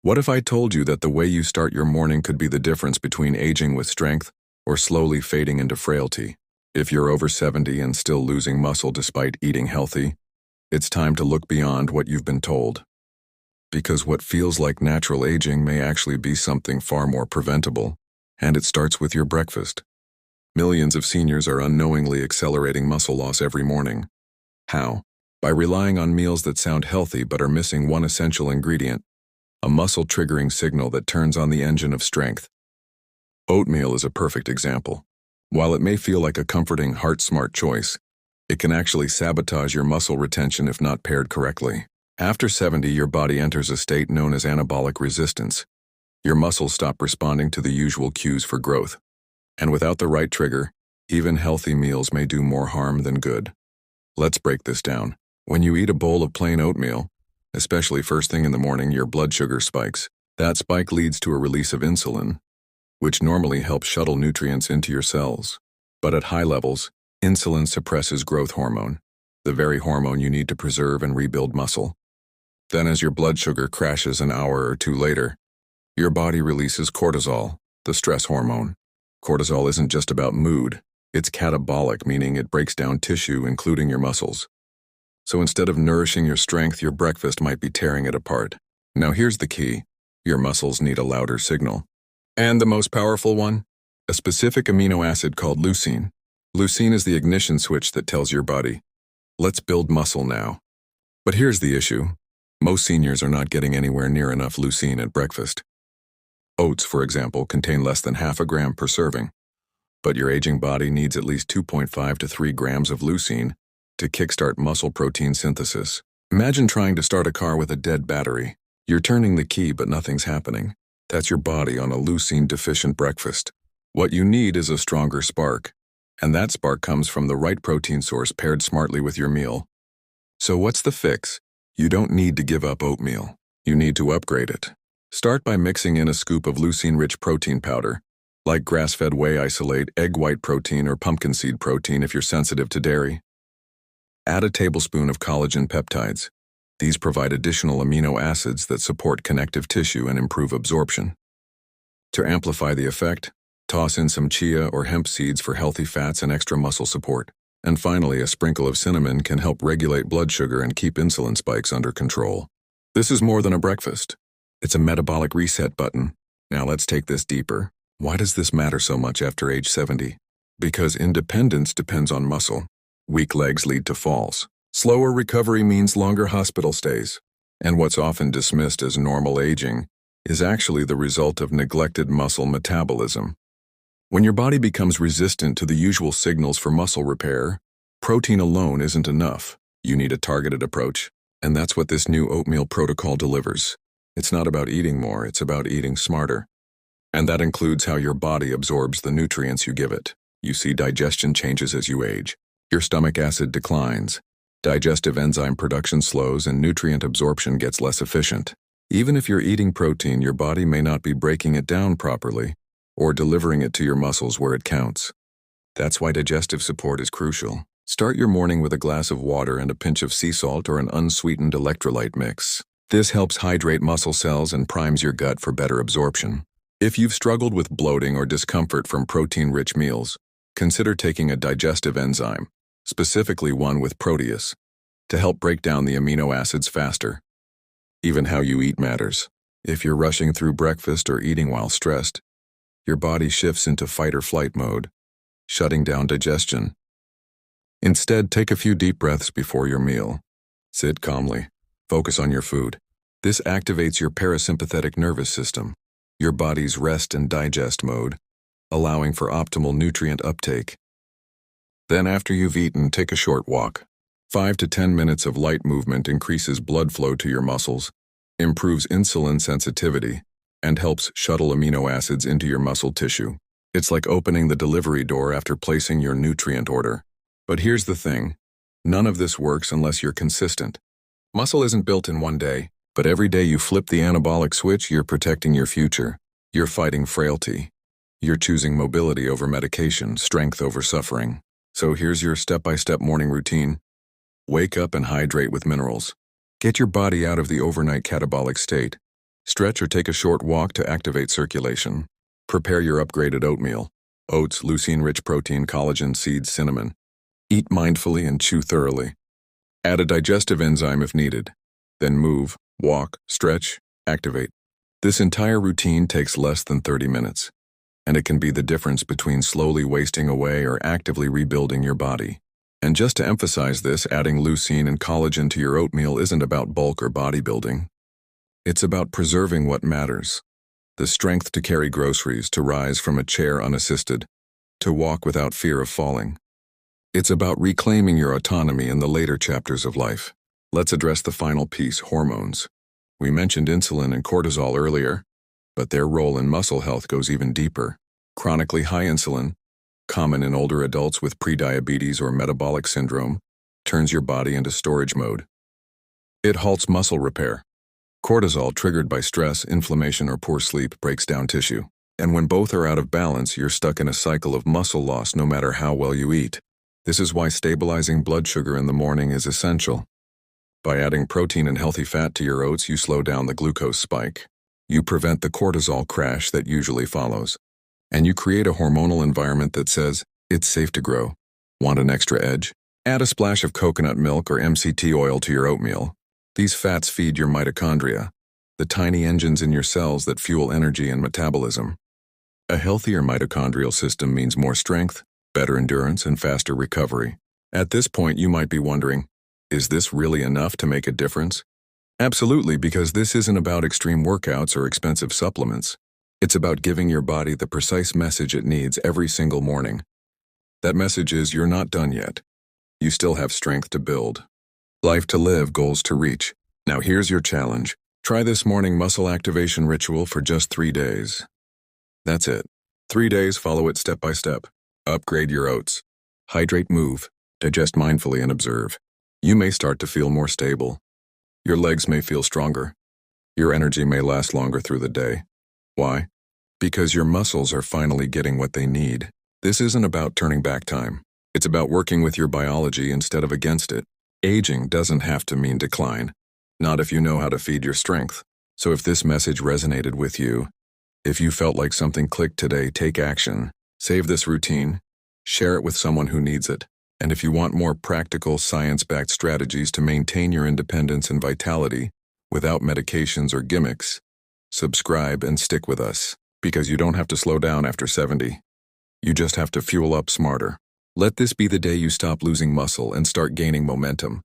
What if I told you that the way you start your morning could be the difference between aging with strength or slowly fading into frailty? If you're over 70 and still losing muscle despite eating healthy, it's time to look beyond what you've been told. Because what feels like natural aging may actually be something far more preventable, and it starts with your breakfast. Millions of seniors are unknowingly accelerating muscle loss every morning. How? By relying on meals that sound healthy but are missing one essential ingredient, a muscle-triggering signal that turns on the engine of strength. Oatmeal is a perfect example. While it may feel like a comforting, heart-smart choice, it can actually sabotage your muscle retention if not paired correctly. After 70, your body enters a state known as anabolic resistance. Your muscles stop responding to the usual cues for growth. And without the right trigger, even healthy meals may do more harm than good. Let's break this down. When you eat a bowl of plain oatmeal, especially first thing in the morning, your blood sugar spikes. That spike leads to a release of insulin, which normally helps shuttle nutrients into your cells. But at high levels, insulin suppresses growth hormone, the very hormone you need to preserve and rebuild muscle. Then as your blood sugar crashes an hour or two later, your body releases cortisol, the stress hormone. Cortisol isn't just about mood, it's catabolic, meaning it breaks down tissue, including your muscles. So instead of nourishing your strength, your breakfast might be tearing it apart. Now here's the key. Your muscles need a louder signal. And the most powerful one? A specific amino acid called leucine. Leucine is the ignition switch that tells your body, let's build muscle now. But here's the issue. Most seniors are not getting anywhere near enough leucine at breakfast. Oats, for example, contain less than half a gram per serving. But your aging body needs at least 2.5 to 3 grams of leucine to kickstart muscle protein synthesis. Imagine trying to start a car with a dead battery. You're turning the key, but nothing's happening. That's your body on a leucine-deficient breakfast. What you need is a stronger spark, and that spark comes from the right protein source paired smartly with your meal. So what's the fix? You don't need to give up oatmeal. You need to upgrade it. Start by mixing in a scoop of leucine-rich protein powder, like grass-fed whey isolate, egg white protein, or pumpkin seed protein if you're sensitive to dairy. Add a tablespoon of collagen peptides. These provide additional amino acids that support connective tissue and improve absorption. To amplify the effect, toss in some chia or hemp seeds for healthy fats and extra muscle support. And finally, a sprinkle of cinnamon can help regulate blood sugar and keep insulin spikes under control. This is more than a breakfast. It's a metabolic reset button. Now let's take this deeper. Why does this matter so much after age 70? Because independence depends on muscle. Weak legs lead to falls. Slower recovery means longer hospital stays. And what's often dismissed as normal aging is actually the result of neglected muscle metabolism. When your body becomes resistant to the usual signals for muscle repair, protein alone isn't enough. You need a targeted approach, and that's what this new oatmeal protocol delivers. It's not about eating more, it's about eating smarter. And that includes how your body absorbs the nutrients you give it. You see digestion changes as you age. Your stomach acid declines. Digestive enzyme production slows and nutrient absorption gets less efficient. Even if you're eating protein, your body may not be breaking it down properly or delivering it to your muscles where it counts. That's why digestive support is crucial. Start your morning with a glass of water and a pinch of sea salt or an unsweetened electrolyte mix. This helps hydrate muscle cells and primes your gut for better absorption. If you've struggled with bloating or discomfort from protein-rich meals, consider taking a digestive enzyme, specifically one with protease, to help break down the amino acids faster. Even how you eat matters. If you're rushing through breakfast or eating while stressed, your body shifts into fight or flight mode, shutting down digestion. Instead, take a few deep breaths before your meal. Sit calmly. Focus on your food. This activates your parasympathetic nervous system, your body's rest and digest mode, allowing for optimal nutrient uptake. Then after you've eaten, take a short walk. 5 to 10 minutes of light movement increases blood flow to your muscles, improves insulin sensitivity, and helps shuttle amino acids into your muscle tissue. It's like opening the delivery door after placing your nutrient order. But here's the thing. None of this works unless you're consistent. Muscle isn't built in one day, but every day you flip the anabolic switch, you're protecting your future. You're fighting frailty. You're choosing mobility over medication, strength over suffering. So here's your step-by-step morning routine. Wake up and hydrate with minerals. Get your body out of the overnight catabolic state. Stretch or take a short walk to activate circulation. Prepare your upgraded oatmeal. Oats, leucine-rich protein, collagen, seeds, cinnamon. Eat mindfully and chew thoroughly. Add a digestive enzyme if needed. Then move, walk, stretch, activate. This entire routine takes less than 30 minutes, and it can be the difference between slowly wasting away or actively rebuilding your body. And just to emphasize this, adding leucine and collagen to your oatmeal isn't about bulk or bodybuilding. It's about preserving what matters. The strength to carry groceries, to rise from a chair unassisted, to walk without fear of falling. It's about reclaiming your autonomy in the later chapters of life. Let's address the final piece, hormones. We mentioned insulin and cortisol earlier, but their role in muscle health goes even deeper. Chronically high insulin, common in older adults with prediabetes or metabolic syndrome, turns your body into storage mode. It halts muscle repair. Cortisol, triggered by stress, inflammation, or poor sleep, breaks down tissue. And when both are out of balance, you're stuck in a cycle of muscle loss no matter how well you eat. This is why stabilizing blood sugar in the morning is essential. By adding protein and healthy fat to your oats, you slow down the glucose spike. You prevent the cortisol crash that usually follows. And you create a hormonal environment that says, it's safe to grow. Want an extra edge? Add a splash of coconut milk or MCT oil to your oatmeal. These fats feed your mitochondria, the tiny engines in your cells that fuel energy and metabolism. A healthier mitochondrial system means more strength, better endurance, and faster recovery. At this point, you might be wondering, is this really enough to make a difference? Absolutely, because this isn't about extreme workouts or expensive supplements. It's about giving your body the precise message it needs every single morning. That message is, you're not done yet. You still have strength to build, life to live, goals to reach. Now here's your challenge. Try this morning muscle activation ritual for just 3 days. That's it. 3 days, follow it step by step. Upgrade your oats. Hydrate, move, digest mindfully, and observe. You may start to feel more stable. Your legs may feel stronger. Your energy may last longer through the day. Why? Because your muscles are finally getting what they need. This isn't about turning back time. It's about working with your biology instead of against it. Aging doesn't have to mean decline. Not if you know how to feed your strength. So if this message resonated with you, if you felt like something clicked today, take action. Save this routine. Share it with someone who needs it. And if you want more practical, science-backed strategies to maintain your independence and vitality without medications or gimmicks, subscribe and stick with us, because you don't have to slow down after 70. You just have to fuel up smarter. Let this be the day you stop losing muscle and start gaining momentum.